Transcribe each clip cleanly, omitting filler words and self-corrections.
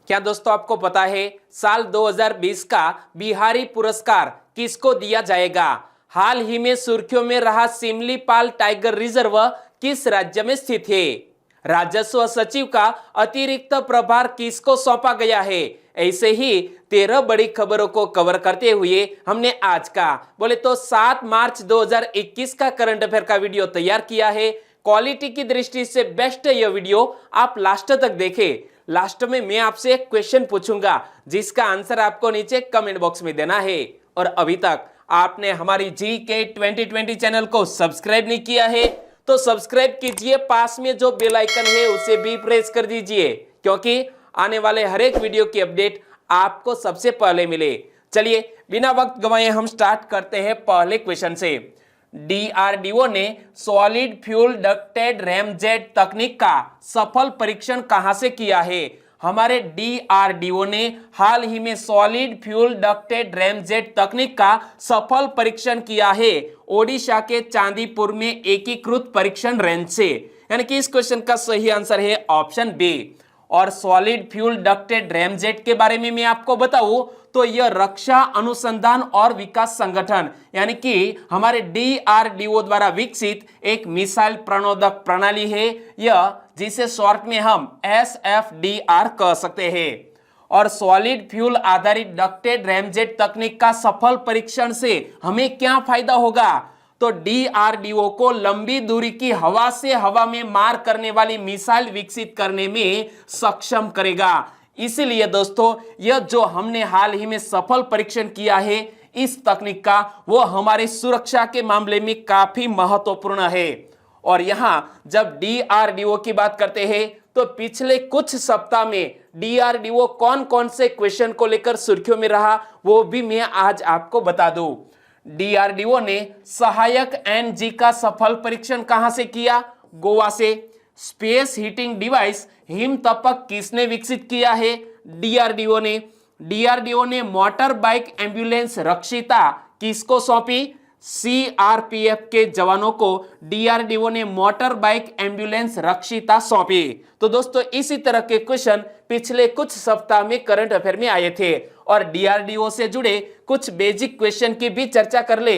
क्या दोस्तों आपको पता है साल 2020 का बिहारी पुरस्कार किसको दिया जाएगा? हाल ही में सुर्खियों में रहा सिमलीपाल टाइगर रिजर्व किस राज्य में स्थित है? राजस्व सचिव का अतिरिक्त प्रभार किसको सौंपा गया है? ऐसे ही 13 बड़ी खबरों को कवर करते हुए हमने आज का बोले तो 7 मार्च 2021 का करंट अफेयर का वीडियो तैयार किया है। क्वालिटी की दृष्टि से बेस्ट यह वीडियो आप लास्ट तक देखें। लास्ट में मैं आपसे एक क्वेश्चन पूछूंगा जिसका आंसर आपको नीचे कमेंट बॉक्स में देना है। और अभी तक आपने हमारी GK 2020 चैनल को सब्सक्राइब नहीं किया है तो सब्सक्राइब कीजिए, पास में जो बेल आइकन है उसे भी प्रेस कर दीजिए क्योंकि आने वाले हर एक वीडियो की अपडेट आपको सबसे पहले मिले। चलिए बिना वक्त गवाए हम स्टार्ट करते हैं पहले क्वेश्चन से। DRDO ने सॉलिड फ्यूल डक्टेड रैमजेट तकनीक का सफल परीक्षण कहां से किया है? हमारे DRDO ने हाल ही में सॉलिड फ्यूल डक्टेड रैमजेट तकनीक का सफल परीक्षण किया है ओडिशा के चांदीपुर में एकीकृत परीक्षण रेंज से। यानी कि इस क्वेश्चन का सही आंसर है ऑप्शन बी। और सॉलिड फ्यूल डक्टेड रैमजेट के बारे में मैं आपको बताऊं तो यह रक्षा अनुसंधान और विकास संगठन यानी कि हमारे DRDO द्वारा विकसित एक मिसाइल प्रणोदक प्रणाली है, यह जिसे शॉर्ट में हम SFDR कह सकते हैं। और सॉलिड फ्यूल आधारित डक्टेड रैमजेट तकनीक का सफल परीक्षण से हमें क्या फायदा होगा? तो DRDO को लंबी दूरी की हवा से हवा में मार करने वाली मिसाइल विकसित करने में सक्षम करेगा। इसीलिए दोस्तों यह जो हमने हाल ही में सफल परीक्षण किया है इस तकनीक का वो हमारे सुरक्षा के मामले में काफी महत्वपूर्ण है। और यहां जब DRDO की बात करते हैं तो पिछले कुछ सप्ताह में DRDO कौन कौन से क्वेश्चन को लेकर सुर्खियों में रहा वो भी मैं आज आपको बता दूं। DRDO ने सहायक NG का सफल परीक्षण कहां से किया? गोवा से। स्पेस हीटिंग डिवाइस हिमतपक किसने विकसित किया है? DRDO ने। DRDO ने मोटर बाइक एम्बुलेंस रक्षिता किसको सौंपी? CRPF के जवानों को DRDO ने मोटर बाइक एम्बुलेंस रक्षिता सौंपी। तो दोस्तों इसी तरह के क्वेश्चन पिछले कुछ सप्ताह में करंट अफेयर में आए थे और DRDO से जुड़े कुछ बेसिक क्वेश्चन की भी चर्चा कर ले।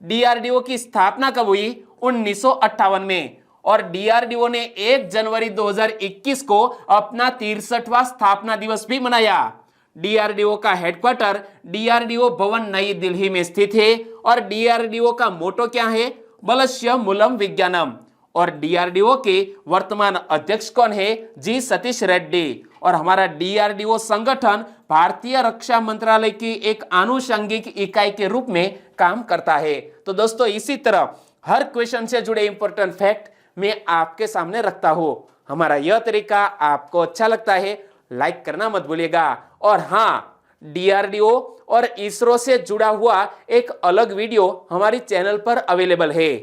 DRDO की स्थापना कब हुई? 1958 में। और DRDO ने 1 जनवरी 2021 को अपना 63वां स्थापना दिवस भी मनाया। DRDO का हेडक्वार्टर DRDO भवन नई दिल्ली में स्थित है। और DRDO का मोटो क्या है? बलस्य मूलम विज्ञानम। और DRDO के वर्तमान अध्यक्ष कौन है? जी सतीश रेड्डी। और हमारा DRDO संगठन भारतीय रक्षा मंत्रालय की एक आनुषंगिक इकाई के रूप में काम करता है। तो दोस्तों इसी तरह हर क्वेश्चन से जुड़े इंपॉर्टेंट फैक्ट मैं आपके सामने रखता हूं। हमारा यह तरीका आपको अच्छा लगता है लाइक करना मत भूलिएगा। और हाँ, DRDO और इसरो से जुड़ा हुआ एक अलग वीडियो हमारी चैनल पर अवेलेबल है।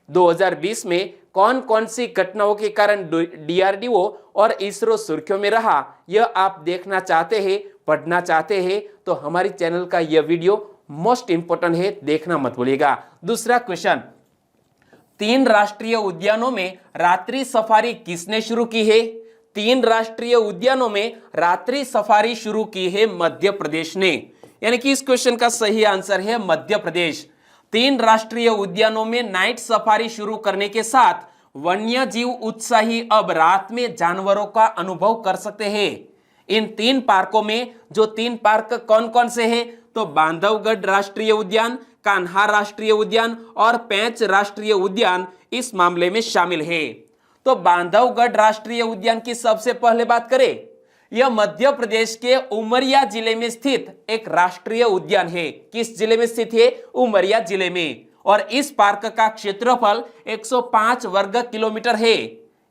2020 में कौन कौन सी घटनाओं के कारण DRDO और इसरो सुर्खियों में रहा यह आप देखना चाहते हैं, पढ़ना चाहते हैं तो हमारी चैनल का यह वीडियो मोस्ट इंपोर्टेंट है, देखना मत भूलिएगा। दूसरा क्वेश्चन, 3 राष्ट्रीय उद्यानों में रात्रि सफारी किसने शुरू की है? 3 राष्ट्रीय उद्यानों में रात्रि सफारी शुरू की है मध्य प्रदेश ने। यानी कि इस क्वेश्चन का सही आंसर है मध्य प्रदेश। 3 राष्ट्रीय उद्यानों में नाइट सफारी शुरू करने के साथ वन्य जीव उत्साही अब रात में जानवरों का अनुभव कर सकते हैं। इन 3 पार्कों में जो 3 पार्क कौन कौन से हैं? तो बांधवगढ़ राष्ट्रीय उद्यान, कान्हा राष्ट्रीय उद्यान और पेंच राष्ट्रीय उद्यान इस मामले में शामिल है। तो बांधवगढ़ राष्ट्रीय उद्यान की सबसे पहले बात करें, यह मध्य प्रदेश के उमरिया जिले में स्थित एक राष्ट्रीय उद्यान है। किस जिले में स्थित है? उमरिया जिले में। और इस पार्क का क्षेत्रफल 105 वर्ग किलोमीटर है।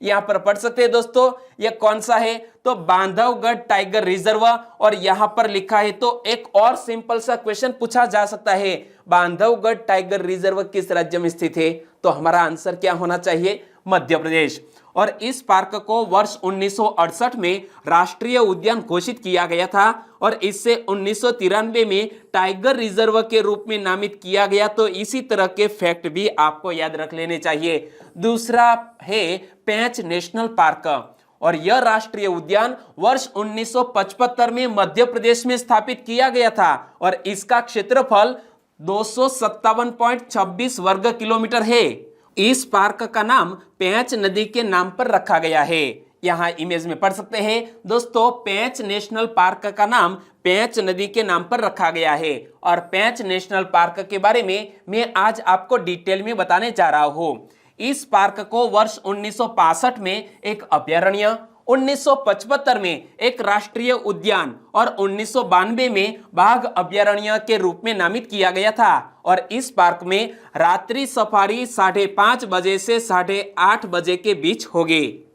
यहां पर पढ़ सकते हैं दोस्तों, यह कौन सा है? तो बांधवगढ़ टाइगर रिजर्व। और यहां पर लिखा है तो एक और सिंपल सा क्वेश्चन पूछा जा सकता है, बांधवगढ़ टाइगर रिजर्व किस राज्य में स्थित है? तो हमारा आंसर क्या होना चाहिए? मध्य प्रदेश। और इस पार्क को वर्ष 1968 में राष्ट्रीय उद्यान घोषित किया गया था और इससे 1993 में टाइगर रिजर्व के रूप में नामित किया गया। तो इसी तरह के फैक्ट भी आपको याद रख लेने चाहिए। दूसरा है पेंच नेशनल पार्क। और यह राष्ट्रीय उद्यान वर्ष 1975 में मध्य प्रदेश में स्थापित किया गया था और इसका क्षेत्रफल 257.26 वर्ग किलोमीटर है। इस पार्क का नाम पेंच नदी के नाम पर रखा गया है। यहाँ इमेज में पढ़ सकते हैं दोस्तों, पेंच नेशनल पार्क का नाम पेंच नदी के नाम पर रखा गया है। और पेंच नेशनल पार्क के बारे में मैं आज आपको डिटेल में बताने जा रहा हूँ। इस पार्क को वर्ष 1965 में एक अभयारण्य, 1975 में एक राष्ट्रीय उद्यान और 1992 में बाघ अभयारण्य के रूप में नामित किया गया था। और इस पार्क में रात्रि सफारी 5:30 बजे से 8:30 बजे के बीच होगी।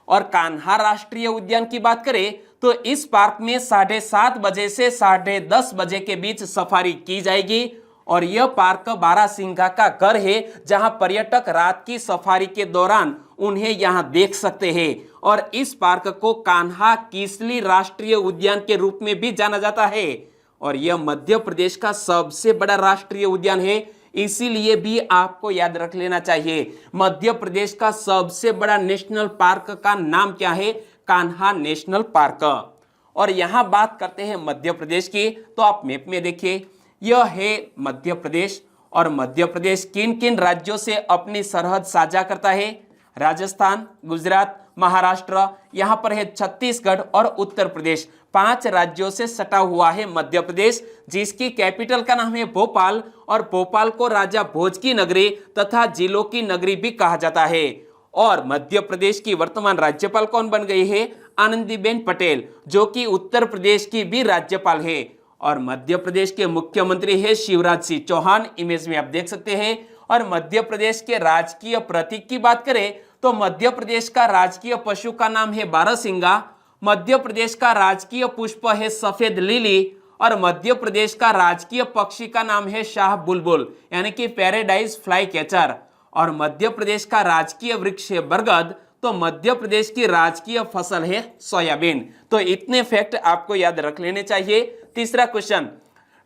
और कान्हा राष्ट्रीय उद्यान की बात करें तो इस पार्क में 7:30 बजे से 10:30 बजे के बीच सफारी की जाएगी। और यह पार्क बारहसिंघा का घर है, जहां पर्यटक रात की सफारी के दौरान उन्हें यहां देख सकते हैं। और इस पार्क को कान्हा किसली राष्ट्रीय उद्यान के रूप में भी जाना जाता है। और यह मध्य प्रदेश का सबसे बड़ा राष्ट्रीय उद्यान है, इसीलिए भी आपको याद रख लेना चाहिए। मध्य प्रदेश का सबसे बड़ा नेशनल पार्क का नाम क्या है? Kanha national park. और यहां बात करते हैं मध्य प्रदेश की, तो आप मैप में देखिए, यह है मध्य प्रदेश। और मध्य प्रदेश किन किन राज्यों से अपनी सरहद साझा करता है? राजस्थान, गुजरात, महाराष्ट्र, यहाँ पर है छत्तीसगढ़ और उत्तर प्रदेश। 5 राज्यों से सटा हुआ है मध्य प्रदेश, जिसकी कैपिटल का नाम है भोपाल। और भोपाल को राजा भोज की नगरी तथा जिलों की नगरी भी कहा जाता है। और मध्य प्रदेश की वर्तमान राज्यपाल कौन बन गई है? आनंदीबेन पटेल, जो कि उत्तर प्रदेश की भी राज्यपाल है। और मध्य प्रदेश के मुख्यमंत्री है शिवराज सिंह चौहान, इमेज में आप देख सकते हैं। और मध्य प्रदेश के राजकीय प्रतीक की बात करें तो मध्य प्रदेश का राजकीय पशु का नाम है बारहसिंगा, मध्य प्रदेश का राजकीय पुष्प है सफेद लिली, और मध्य प्रदेश का राजकीय पक्षी का नाम है शाह बुलबुल, यानी कि पैराडाइज फ्लाई कैचर। और मध्य प्रदेश का राजकीय वृक्ष है बरगद, तो मध्य प्रदेश की राजकीय फसल है सोयाबीन। तो इतने फैक्ट आपको याद रख लेने चाहिए। तीसरा क्वेश्चन,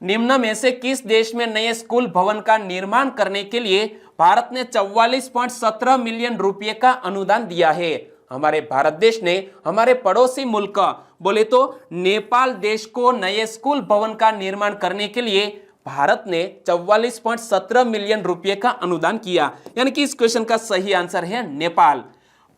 निम्न में से किस देश में नए स्कूल भवन का निर्माण करने के लिए भारत ने 44.17 मिलियन रुपए का अनुदान दिया है? हमारे भारत देश ने हमारे पड़ोसी मुल्क बोले तो नेपाल देश को नए स्कूल भवन का निर्माण करने के लिए भारत ने 44.17 मिलियन रुपए का अनुदान किया। यानी कि इस क्वेश्चन का सही आंसर है नेपाल।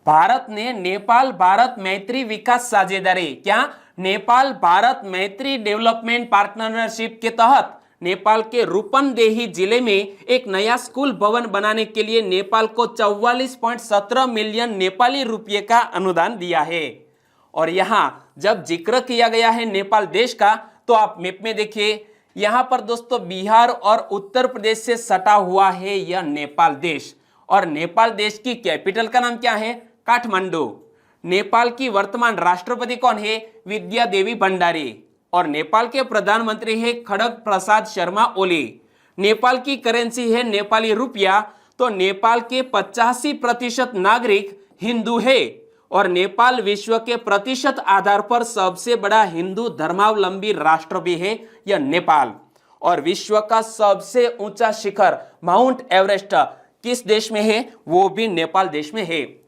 भारत ने नेपाल भारत मैत्री विकास साझेदारी, क्या नेपाल भारत मैत्री डेवलपमेंट पार्टनरशिप के तहत नेपाल के रूपन्देही जिले में एक नया स्कूल भवन बनाने के लिए नेपाल को 44.17 मिलियन नेपाली रुपये का अनुदान दिया है। और यहाँ जब जिक्र किया गया है नेपाल देश का, तो आप मैप में देखिए, यहाँ पर दोस्तों बिहार और उत्तर प्रदेश से सटा हुआ है यह नेपाल देश। और नेपाल देश की कैपिटल का नाम क्या है? काठमांडू। नेपाल की वर्तमान राष्ट्रपति कौन है? विद्या देवी भंडारी। और नेपाल के प्रधानमंत्री है खड़ग प्रसाद शर्मा ओली। नेपाल की करेंसी है नेपाली रुपया। तो नेपाल के 85% नागरिक हिंदू है। और नेपाल विश्व के प्रतिशत आधार पर सबसे बड़ा हिंदू धर्मावलंबी राष्ट्र भी है यह नेपाल। और विश्व का सबसे ऊंचा शिखर माउंट एवरेस्ट किस देश में है? वो भी नेपाल देश में है।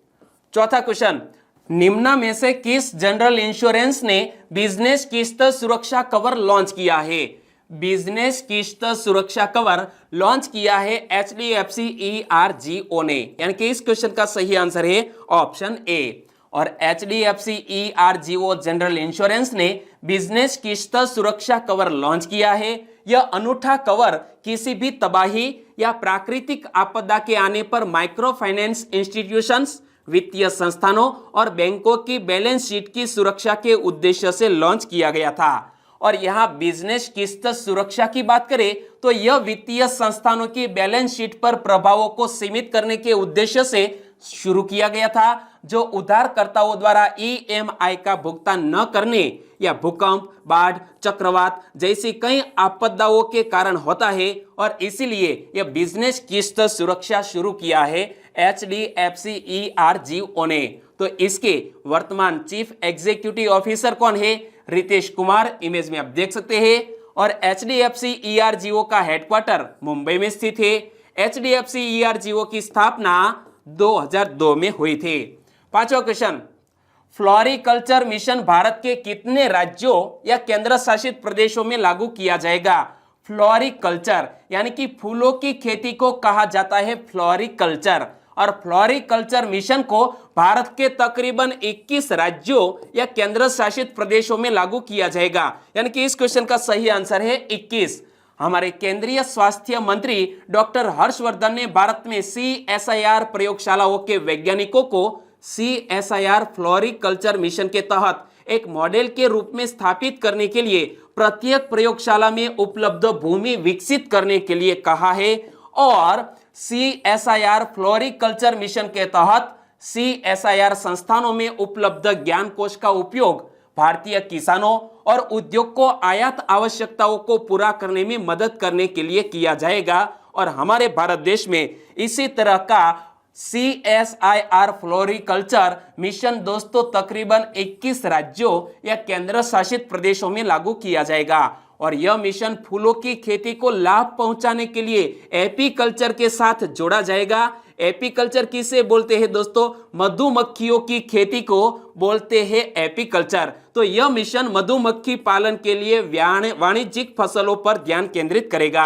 चौथा क्वेश्चन, निम्न में से किस जनरल इंश्योरेंस ने बिजनेस किस्त सुरक्षा कवर लॉन्च किया है? बिजनेस किस्त सुरक्षा कवर लॉन्च किया है HDFC ERGO ने। यानी कि इस क्वेश्चन का सही आंसर है ऑप्शन ए। और HDFC ERGO जनरल इंश्योरेंस ने बिजनेस किस्त सुरक्षा कवर लॉन्च किया है। यह अनूठा कवर किसी भी तबाही या प्राकृतिक आपदा के आने पर माइक्रो फाइनेंस इंस्टीट्यूशंस, वित्तीय संस्थानों और बैंकों की बैलेंस शीट की सुरक्षा के उद्देश्य से लॉन्च किया गया था। और यहाँ बिजनेस किस्त सुरक्षा की बात करें तो यह वित्तीय संस्थानों की बैलेंस शीट पर प्रभावों को सीमित करने के उद्देश्य से शुरू किया गया था, जो उधारकर्ताओं द्वारा EMI का भुगतान न करने या भूकंप, बाढ़, चक्रवात जैसी कई आपदाओं के कारण होता है। और इसीलिए यह बिजनेस किस्त सुरक्षा शुरू किया है HDFC ERGO ने। तो इसके वर्तमान चीफ एग्जीक्यूटिव ऑफिसर कौन है? रितेश कुमार, इमेज में आप देख सकते हैं। और HDFC ERGO का हेडक्वार्टर मुंबई में स्थित है। HDFC ERGO की स्थापना 2002 में हुई थी। पांचवा क्वेश्चन, फ्लोरिकल्चर मिशन भारत के कितने राज्यों या केंद्र शासित प्रदेशों में लागू किया जाएगा? फ्लोरिकल्चर यानी कि फूलों की खेती को कहा जाता है फ्लोरिकल्चर, और फ्लोरिकल्चर मिशन को भारत के तकरीबन 21 राज्यों या केंद्र शासित प्रदेशों में लागू किया जाएगा। यानी कि इस क्वेश्चन का सही आंसर है 21। हमारे केंद्रीय स्वास्थ्य मंत्री डॉक्टर हर्षवर्धन ने भारत में CSIR प्रयोगशालाओं के वैज्ञानिकों को CSIR फ्लोरिकल्चर मिशन के तहत एक मॉडल के रूप में स्थापित करने के लिए प्रत्येक प्रयोगशाला में उपलब्ध भूमि विकसित करने के लिए कहा है, और CSIR फ्लोरिकल्चर मिशन के तहत CSIR संस्थानों में उपलब्ध ज्ञान कोश का उपयोग भारतीय किसानों और उद्योग को आयात आवश्यकताओं को पूरा करने में मदद करने के लिए किया जाएगा। और हमारे भारत देश में इसी तरह का CSIR फ्लोरिकल्चर मिशन दोस्तों तकरीबन 21 राज्यों या केंद्र शासित प्रदेशों में लागू किया जाएगा, और यह मिशन फूलों की खेती को लाभ पहुंचाने के लिए एपीकल्चर के साथ जोड़ा जाएगा। एपीकल्चर किसे बोलते हैं दोस्तों? मधुमक्खियों की खेती को बोलते हैं एपीकल्चर। तो यह मिशन मधुमक्खी पालन के लिए वाणिज्यिक फसलों पर ध्यान केंद्रित करेगा।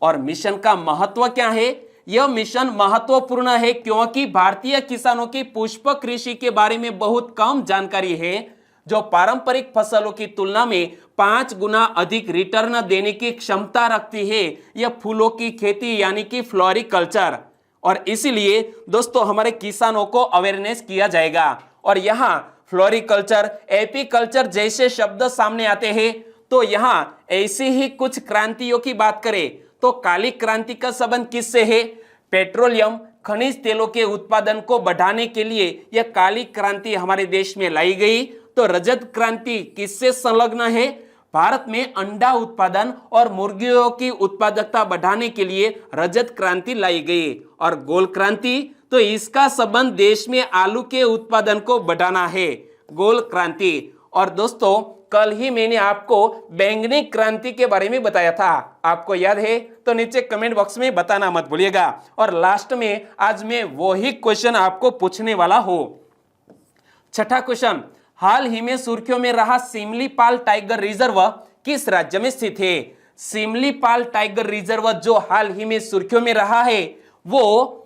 और मिशन का महत्व क्या है? यह मिशन महत्वपूर्ण है क्योंकि भारतीय किसानों की पुष्प कृषि के बारे में बहुत कम जानकारी है, जो पारंपरिक फसलों की तुलना में 5 गुना अधिक रिटर्न देने की क्षमता रखती है यह फूलों की खेती यानी कि फ्लोरिकल्चर। और इसीलिए दोस्तों हमारे किसानों को अवेयरनेस किया जाएगा। और यहाँ फ्लोरिकल्चर, एपीकल्चर जैसे शब्द सामने आते हैं, तो यहाँ ऐसी ही कुछ क्रांतियों की बात करें तो काली क्रांति का संबंध किससे है? पेट्रोलियम खनिज तेलों के उत्पादन को बढ़ाने के लिए यह काली क्रांति हमारे देश में लाई गई। तो रजत क्रांति किससे संलग्न है? भारत में अंडा उत्पादन और मुर्गियों की उत्पादकता बढ़ाने के लिए रजत क्रांति लाई गई। और गोल क्रांति, तो इसका संबंध देश में आलू के उत्पादन को बढ़ाना है, गोल क्रांति। और दोस्तों कल ही मैंने आपको बैंगनी क्रांति के बारे में बताया था, आपको याद है? तो नीचे कमेंट बॉक्स में बताना मत भूलिएगा। और लास्ट में आज मैं वही क्वेश्चन आपको पूछने वाला हूं। छठा क्वेश्चन, हाल ही में सुर्खियों में रहा सिमलीपाल टाइगर रिजर्व किस राज्य में स्थित है? सिमलीपाल टाइगर रिजर्व जो हाल ही में सुर्खियों में रहा है वो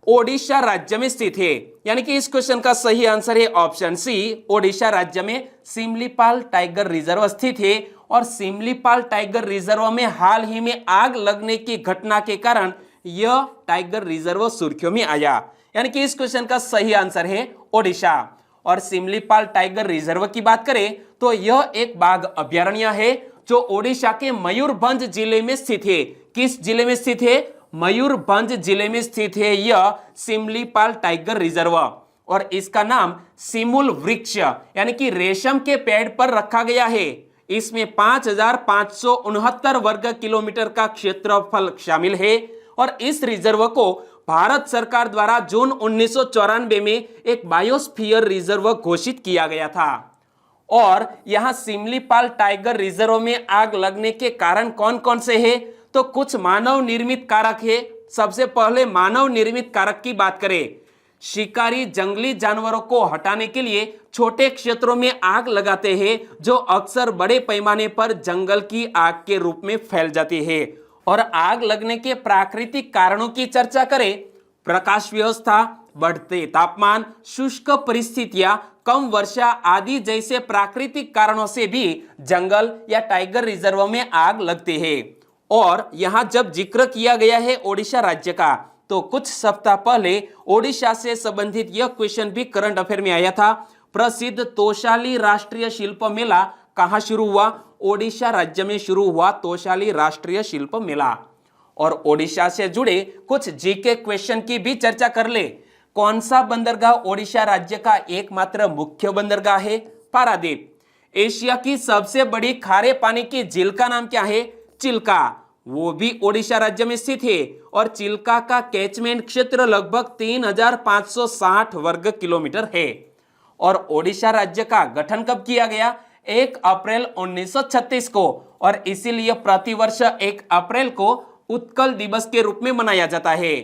ओडिशा राज्य में स्थित है। यानी कि इस क्वेश्चन का सही आंसर है ऑप्शन सी, ओडिशा राज्य में सिमलीपाल टाइगर रिजर्व स्थित है। और सिमलीपाल टाइगर रिजर्व में हाल ही में आग लगने की घटना के कारण यह टाइगर रिजर्व सुर्खियों में आया। यानी कि इस क्वेश्चन का सही आंसर है ओडिशा। और सिमलीपाल टाइगर रिजर्व की बात करें तो यह एक बाघ अभयारण्य है जो ओडिशा के मयूरभंज जिले में स्थित है। किस जिले में स्थित है? मयूरभंज जिले में स्थित है यह सिमलीपाल टाइगर रिजर्व। और इसका नाम सिमुल वृक्ष यानी कि रेशम के पेड़ पर रखा गया है। इसमें 5569 वर्ग किलोमीटर का क्षेत्रफल शामिल है। और इस रिजर्व को भारत सरकार द्वारा जून 1994 में एक बायोस्फीयर रिजर्व घोषित किया गया था। और यहां सिमलीपाल टाइगर रिजर्व में आग लगने के कारण कौन कौन से हैं? तो कुछ मानव निर्मित कारक है। सबसे पहले मानव निर्मित कारक की बात करें, शिकारी जंगली जानवरों को हटाने के लिए छोटे क्षेत्रों में आग लगाते हैं जो अक्सर बड़े पैमाने पर जंगल की आग के रूप में फैल जाती है। और आग लगने के प्राकृतिक कारणों की चर्चा करें, प्रकाश व्यवस्था, बढ़ते तापमान, शुष्क परिस्थितियां, कम वर्षा आदि जैसे प्राकृतिक कारणों से भी जंगल या टाइगर रिजर्व में आग लगती है। और यहां जब जिक्र किया गया है ओडिशा राज्य का, तो कुछ सप्ताह पहले ओडिशा से संबंधित यह क्वेश्चन भी करंट अफेयर में आया था। प्रसिद्ध तोशाली राष्ट्रीय शिल्प मेला कहां शुरू हुआ? ओडिशा राज्य में शुरू हुआ तोशाली राष्ट्रीय शिल्प मेला। और ओडिशा से जुड़े कुछ जीके क्वेश्चन की भी चर्चा कर ले। कौन सा बंदरगाह ओडिशा राज्य का एकमात्र मुख्य बंदरगाह है? पारादीप। एशिया की सबसे बड़ी खारे पानी की झील का नाम क्या है? चिल्का, वो भी ओडिशा राज्य में स्थित है। और चिल्का का कैचमेंट क्षेत्र लगभग 3560 वर्ग किलोमीटर है। और ओडिशा राज्य का गठन कब किया गया? 1 अप्रैल 1936 को। और इसीलिए प्रतिवर्ष 1 अप्रैल को उत्कल दिवस के रूप में मनाया जाता है।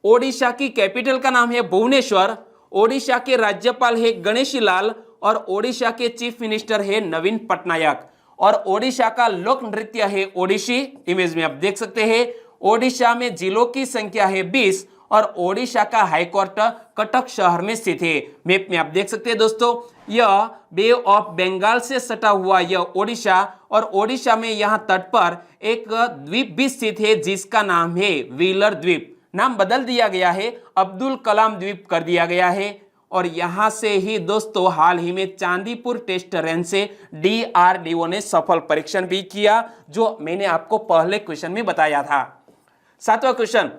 ओडिशा की कैपिटल का नाम है भुवनेश्वर। ओडिशा के राज्यपाल है गणेशी लाल और ओडिशा के चीफ मिनिस्टर है नवीन पटनायक। और ओडिशा का लोक नृत्य है ओडिसी। इमेज में आप देख सकते हैं ओडिशा में जिलों की संख्या है 20 और ओडिशा का हाईकोर्ट कटक शहर में स्थित है। मैप में आप देख सकते हैं दोस्तों, यह बे ऑफ बंगाल से सटा हुआ यह ओडिशा, और ओडिशा में यहां तट पर एक द्वीप भी स्थित है जिसका नाम है व्हीलर द्वीप। नाम बदल दिया गया है, अब्दुल कलाम द्वीप कर दिया गया है। और यहां से ही दोस्तों हाल ही में चांदीपुर टेस्ट रेंज से DRDO ने सफल परीक्षण भी किया, जो मैंने आपको पहले क्वेश्चन में बताया था। 7वां क्वेश्चन,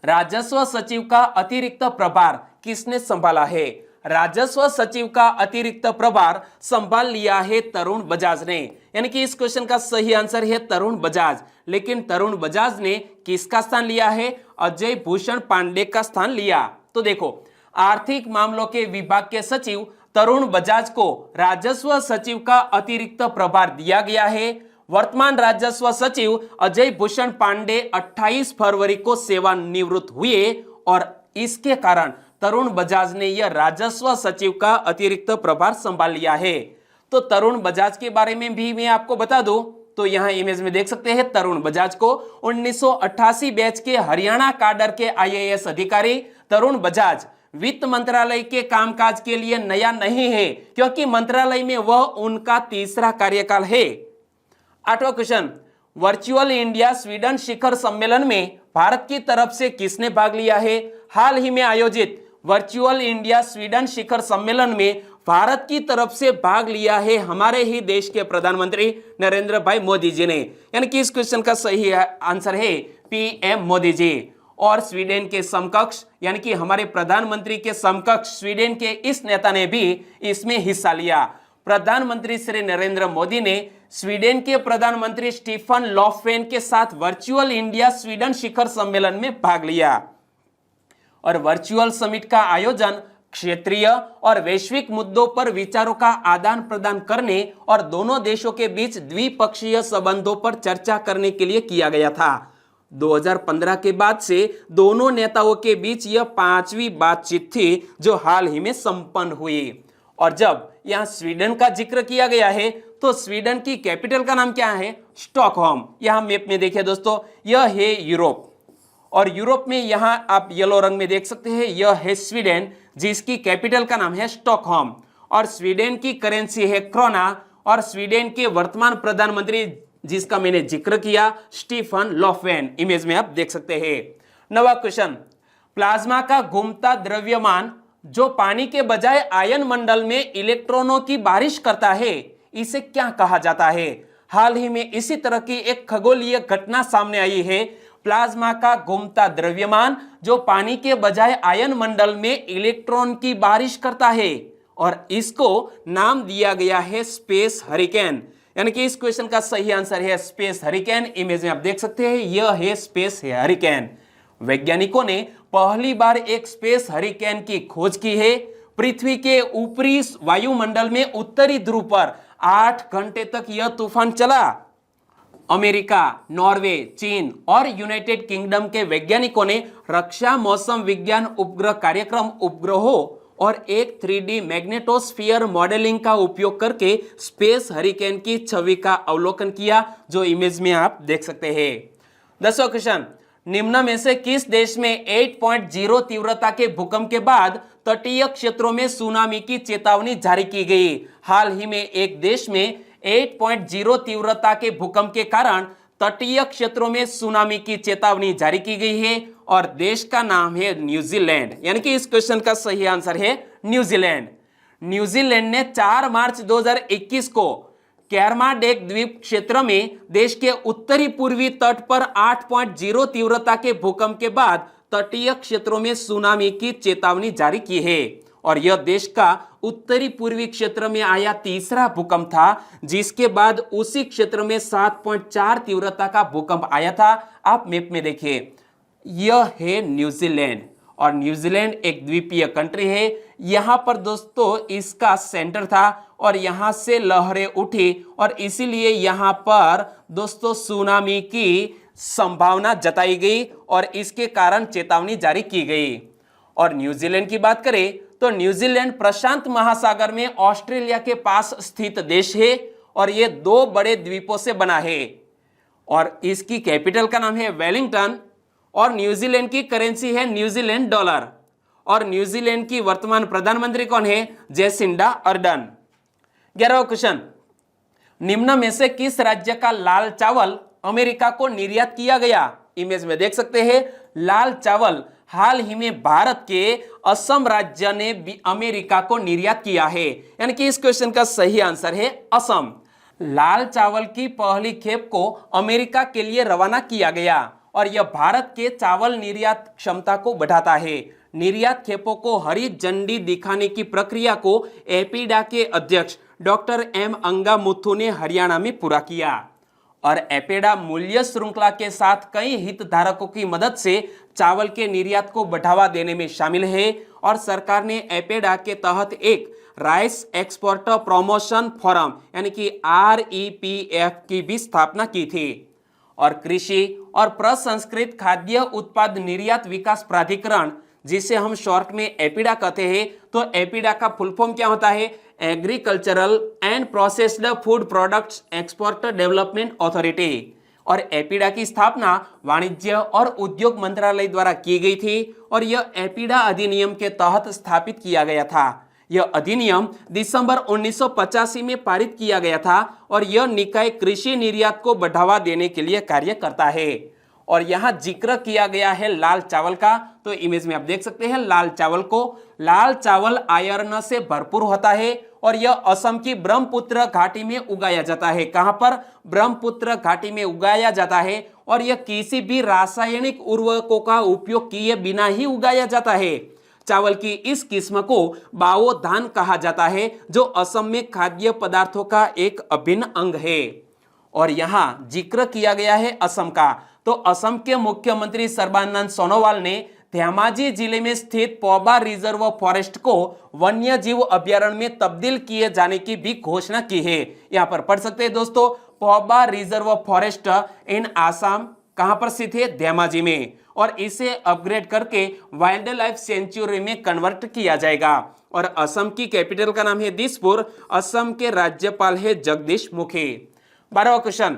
राजस्व सचिव का अतिरिक्त प्रभार किसने संभाला है? राजस्व सचिव का अतिरिक्त प्रभार संभाल लिया है तरुण बजाज ने। यानी कि इस क्वेश्चन का सही आंसर है तरुण बजाज। लेकिन तरुण बजाज ने किसका स्थान लिया है? अजय भूषण पांडे का स्थान लिया। तो देखो, आर्थिक मामलों के विभाग के सचिव तरुण बजाज को राजस्व सचिव का अतिरिक्त प्रभार दिया गया है। वर्तमान राजस्व सचिव अजय भूषण पांडे 28 फरवरी को सेवानिवृत्त हुए और इसके कारण तरुण बजाज ने यह राजस्व सचिव का अतिरिक्त प्रभार संभाल लिया है। तो तरुण बजाज के बारे में भी मैं आपको बता दूं तो यहां इमेज में देख सकते हैं तरुण बजाज को 1988 बैच के हरियाणा काडर के IAS अधिकारी तरुण बजाज वित्त मंत्रालय के कामकाज के लिए नया नहीं है, क्योंकि मंत्रालय में वह उनका तीसरा कार्यकाल है। 8वां क्वेश्चन, वर्चुअल इंडिया स्वीडन शिखर सम्मेलन में भारत की तरफ से किसने भाग लिया है? हाल ही में आयोजित वर्चुअल इंडिया स्वीडन शिखर सम्मेलन में भारत की तरफ से भाग लिया है हमारे ही देश के प्रधानमंत्री नरेंद्र भाई मोदी जी ने। यानी कि इस क्वेश्चन का सही आंसर है PM मोदी जी। और स्वीडन के समकक्ष यानी कि हमारे प्रधानमंत्री के समकक्ष स्वीडन के इस नेता ने भी इसमें हिस्सा लिया। प्रधानमंत्री श्री नरेंद्र मोदी ने स्वीडन के प्रधानमंत्री स्टीफन लॉफवेन के साथ वर्चुअल इंडिया स्वीडन शिखर सम्मेलन में भाग लिया। और वर्चुअल समिट का आयोजन क्षेत्रीय और वैश्विक मुद्दों पर विचारों का आदान प्रदान करने और दोनों देशों के बीच द्विपक्षीय संबंधों पर चर्चा करने के लिए किया गया था। 2015 के बाद से दोनों नेताओं के बीच यह 5वीं बातचीत थी जो हाल ही में संपन्न हुई। और जब यहां स्वीडन का जिक्र किया गया है तो स्वीडन की कैपिटल का नाम क्या है? स्टॉकहोम। यहां मैप में देखिए दोस्तों, यह है यूरोप और यूरोप में यहां आप येलो रंग में देख सकते हैं यह है स्वीडन जिसकी कैपिटल का नाम है स्टॉकहोम। और स्वीडन की करेंसी है क्रोना और स्वीडन के वर्तमान प्रधानमंत्री जिसका मैंने जिक्र किया स्टीफन लॉफवेन। इमेज में आप देख सकते हैं। 9वां क्वेश्चन, प्लाज्मा का घूमता द्रव्यमान जो पानी के बजाय आयन मंडल में इलेक्ट्रॉनों की बारिश करता है इसे क्या कहा जाता है? हाल ही में इसी तरह की एक खगोलीय घटना सामने आई है। प्लाज्मा का घूमता द्रव्यमान जो पानी के बजाय आयन मंडल में इलेक्ट्रॉन की बारिश करता है और इसको नाम दिया गया है स्पेस हरिकेन। यानी कि इस क्वेश्चन का सही आंसर है स्पेस हरिकेन। इमेज में आप देख सकते हैं यह है स्पेस हरिकेन। वैज्ञानिकों ने पहली बार एक स्पेस हरिकेन की खोज की है। पृथ्वी के ऊपरी वायुमंडल में उत्तरी ध्रुव पर 8 घंटे तक यह तूफान चला। अमेरिका, नॉर्वे, चीन और यूनाइटेड किंगडम के वैज्ञानिकों ने रक्षा मौसम विज्ञान उपग्रह कार्यक्रम उपग्रहों और एक 3D मैग्नेटोस्फीयर मॉडलिंग का उपयोग करके स्पेस हरिकेन की छवि का अवलोकन किया जो इमेज में आप देख सकते हैं। 10वां क्वेश्चन, निम्न में से किस देश में 8.0 तीव्रता के भूकंप के बाद तटीय क्षेत्रों में सुनामी की चेतावनी जारी की गई? हाल ही में एक देश में 8.0 तीव्रता के भूकंप के कारण तटीय क्षेत्रों में सुनामी की चेतावनी जारी की गई है और देश का नाम है न्यूजीलैंड। यानी कि इस क्वेश्चन का सही आंसर है न्यूजीलैंड। न्यूजीलैंड ने 4 मार्च 2021 को कैरमाडेक द्वीप क्षेत्र में देश के उत्तरी पूर्वी तट पर 8.0 तीव्रता के भूकंप के बाद तटीय क्षेत्रों में सुनामी की चेतावनी जारी की है और यह देश का उत्तरी पूर्वी क्षेत्र में आया तीसरा भूकंप था जिसके बाद उसी क्षेत्र में 7.4 तीव्रता का भूकंप आया था। आप मैप में देखिए यह है न्यूजीलैंड और न्यूजीलैंड एक द्वीपीय कंट्री है। यहां पर दोस्तों इसका सेंटर था और यहां से लहरें उठी और इसीलिए यहां पर दोस्तों सुनामी की संभावना जताई गई और इसके कारण चेतावनी जारी की गई। और न्यूजीलैंड की बात करें तो न्यूजीलैंड प्रशांत महासागर में ऑस्ट्रेलिया के पास स्थित देश है और यह दो बड़े द्वीपों से बना है और इसकी कैपिटल का नाम है वेलिंगटन और न्यूजीलैंड की करेंसी है न्यूजीलैंड डॉलर और न्यूजीलैंड की वर्तमान प्रधानमंत्री कौन है? Jacinda Ardern. 11वां क्वेश्चन, निम्न में से किस राज्य का लाल चावल अमेरिका को निर्यात किया गया? इमेज में देख सकते हैं लाल चावल हाल ही में भारत के असम राज्य ने अमेरिका को निर्यात किया है, यानी कि इस क्वेश्चन का सही आंसर है असम। लाल चावल की पहली खेप को अमेरिका के लिए रवाना किया गया और यह भारत के चावल निर्यात क्षमता को बढ़ाता है। निर्यात खेपों को हरी झंडी दिखाने की प्रक्रिया को एपीडा के अध्यक्ष डॉक्टर एम अंगामुथु ने हरियाणा में पूरा किया और एपेडा मूल्य श्रृंखला के साथ कई हितधारकों की मदद से चावल के निर्यात को बढ़ावा देने में शामिल है और सरकार ने एपेडा के तहत एक राइस एक्सपोर्टर प्रमोशन फोरम यानी कि REPF की भी स्थापना की थी और कृषि और प्रसंस्कृत खाद्य उत्पाद निर्यात विकास प्राधिकरण, जिसे हम शॉर्ट में एपीडा कहते हैं, तो एपीडा का फुल फॉर्म क्या होता है? Agricultural and processed food products export development authority. और एपीडा की स्थापना वाणिज्य और उद्योग मंत्रालय द्वारा की गई थी और यह एपीडा अधिनियम के तहत स्थापित किया गया था। यह अधिनियम दिसंबर 1985 में पारित किया गया था और यह निकाय कृषि निर्यात को बढ़ावा देने के लिए कार्य करता है। और यहां जिक्र किया गया है लाल चावल का, तो इमेज में आप देख सकते हैं लाल चावल को। लाल चावल आयरन से भरपूर होता है और यह असम की ब्रह्मपुत्र घाटी में उगाया जाता है। कहां पर? ब्रह्मपुत्र घाटी में उगाया जाता है और यह किसी भी रासायनिक उर्वरकों का उपयोग किए बिना ही उगाया जाता है। चावल की इस किस्म को बाओ धान कहा जाता है जो असम में खाद्य पदार्थों का एक अभिन्न अंग है। और यहां जिक्र किया गया है असम का, तो असम के मुख्यमंत्री सर्बानंद सोनोवाल ने धेमाजी जिले में स्थित पौबा रिजर्व फॉरेस्ट को वन्य जीव अभ्यारण्य में तब्दील किए जाने की भी घोषणा की है। यहां पर पढ़ सकते हैं दोस्तों, पौबा रिजर्व फॉरेस्ट इन आसाम कहां पर स्थित है? धेमाजी में, और इसे अपग्रेड करके वाइल्ड लाइफ सेंचुरी में कन्वर्ट किया जाएगा। और असम की कैपिटल का नाम है दिसपुर। असम के राज्यपाल है जगदीश मुखी। 12वां क्वेश्चन,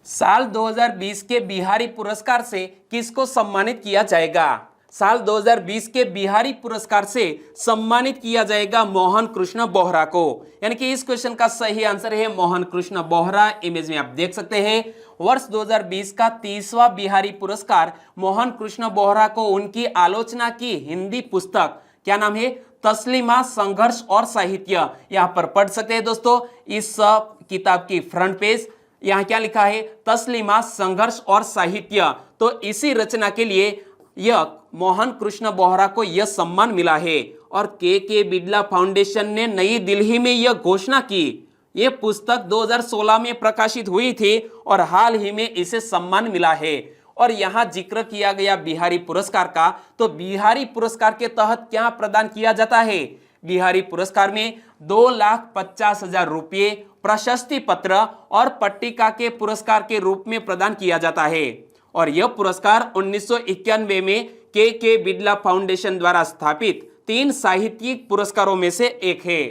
साल 2020 के बिहारी पुरस्कार से किसको सम्मानित किया जाएगा? साल 2020 के बिहारी पुरस्कार से सम्मानित किया जाएगा मोहन कृष्ण बोहरा को, यानी कि इस क्वेश्चन का सही आंसर है मोहन कृष्ण बोहरा। इमेज में आप देख सकते हैं वर्ष 2020 का 30वां बिहारी पुरस्कार मोहन कृष्ण बोहरा को उनकी आलोचना की हिंदी पुस्तक, क्या नाम है? तस्लीमा संघर्ष और साहित्य। यहां पर पढ़ सकते हैं दोस्तों, इस किताब की फ्रंट पेज यहां क्या लिखा है? तस्लीमा संघर्ष और साहित्य। तो इसी रचना के लिए यह मोहन कृष्ण बोहरा को यह सम्मान मिला है और के बिड़ला फाउंडेशन ने नई दिल्ली में यह घोषणा की। यह पुस्तक 2016 में प्रकाशित हुई थी और हाल ही में इसे सम्मान मिला है। और यहां जिक्र किया गया बिहारी पुरस्कार का, तो बिहारी पुरस्कार के तहत क्या प्रदान किया जाता है? बिहारी पुरस्कार में 2,50,000 रुपये, प्रशस्ति पत्र और पट्टिका के पुरस्कार के रूप में प्रदान किया जाता है। और यह पुरस्कार 1991 में के बिड़ला फाउंडेशन द्वारा स्थापित 3 साहित्यिक पुरस्कारों में से एक है।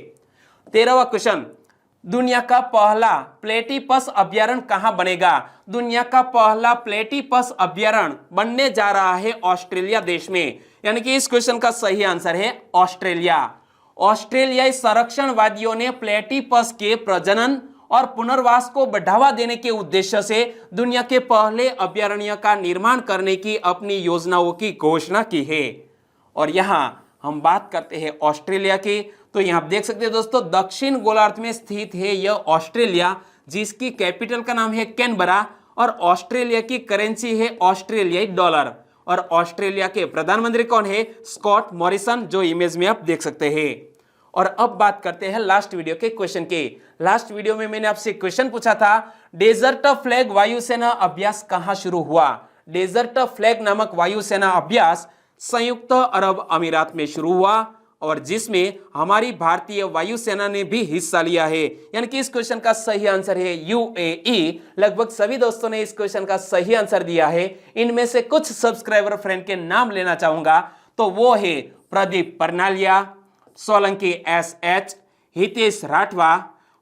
13वां क्वेश्चन, दुनिया का पहला प्लेटिपस अभ्यारण्य कहां बनेगा? दुनिया का पहला प्लेटिपस अभ्यारण्य बनने जा रहा है ऑस्ट्रेलिया देश में, यानी कि इस क्वेश्चन का सही आंसर है ऑस्ट्रेलिया। ऑस्ट्रेलियाई संरक्षणवादियों ने प्लेटिपस के प्रजनन और पुनर्वास को बढ़ावा देने के उद्देश्य से दुनिया के पहले अभ्यारण्य का निर्माण करने की अपनी योजनाओं की घोषणा की है। और यहां हम बात करते हैं ऑस्ट्रेलिया की, तो यहां आप देख सकते हैं दोस्तों, दक्षिण गोलार्ध में स्थित है यह ऑस्ट्रेलिया, जिसकी कैपिटल का नाम है कैनबरा और ऑस्ट्रेलिया की करेंसी है ऑस्ट्रेलियाई डॉलर। और ऑस्ट्रेलिया के प्रधानमंत्री कौन है? स्कॉट मॉरिसन, जो इमेज में आप देख सकते हैं। और अब बात करते हैं लास्ट वीडियो के क्वेश्चन के। लास्ट वीडियो में मैंने आपसे क्वेश्चन पूछा था, डेजर्ट फ्लैग वायुसेना अभ्यास कहां शुरू हुआ? डेजर्ट फ्लैग नामक वायुसेना अभ्यास संयुक्त अरब अमीरात में शुरू हुआ और जिसमें हमारी भारतीय वायुसेना ने भी हिस्सा लिया है, यानी कि इस क्वेश्चन का सही आंसर है UAE। लगभग सभी दोस्तों ने इस क्वेश्चन का सही आंसर दिया है। इनमें से कुछ सब्सक्राइबर फ्रेंड के नाम लेना चाहूंगा, तो वो है प्रदीप परनालिया, सोलंकी SH, हितेश राठवा,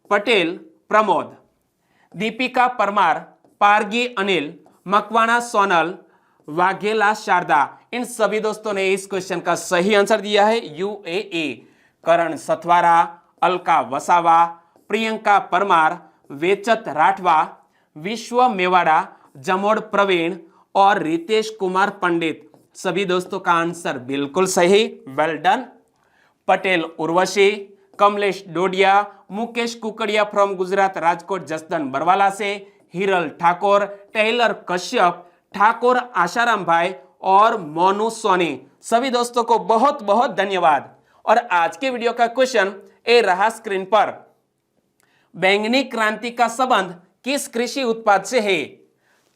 पटेल प्रमोद, दीपिका परमार, पारगी अनिल, मकवाना सोनल, वाघेला शारदा। इन सभी दोस्तों ने इस क्वेश्चन का सही आंसर दिया है UAE। करण सथवारा, अलका वसावा, प्रियंका परमार, वेचत राठवा, विश्व मेवाड़ा, जमोड़ प्रवीण और रितेश कुमार पंडित। सभी दोस्तों का आंसर बिल्कुल सही, well done. Patel Urvashi, Kamlesh Dodiya, Mukesh Kukadiya from Gujarat Rajkot Jasdan Barwala से, हिरल ठाकुर, टेलर कश्यप, ठाकुर आशाराम भाई और मोनू सोनी। सभी दोस्तों को बहुत बहुत धन्यवाद। और आज के वीडियो का क्वेश्चन ए रहा स्क्रीन पर। बैंगनी क्रांति का संबंध किस कृषि उत्पाद से है?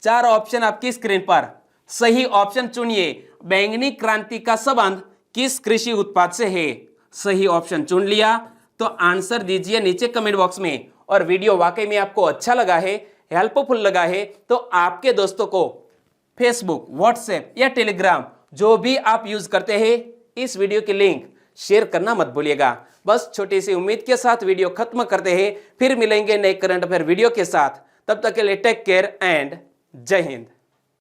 4 ऑप्शन आपकी स्क्रीन पर, सही ऑप्शन चुनिए। बैंगनी क्रांति का संबंध किस कृषि उत्पाद से है? सही ऑप्शन चुन लिया तो आंसर दीजिए नीचे कमेंट बॉक्स में। और वीडियो वाकई में आपको अच्छा लगा है, हेल्पफुल लगा है, तो आपके दोस्तों को फेसबुक, व्हाट्सएप या टेलीग्राम जो भी आप यूज करते हैं, इस वीडियो की लिंक शेयर करना मत भूलिएगा। बस छोटी सी उम्मीद के साथ वीडियो खत्म करते हैं, फिर मिलेंगे नए करंट अफेयर वीडियो के साथ। तब तक के लिए टेक केयर एंड जय हिंद।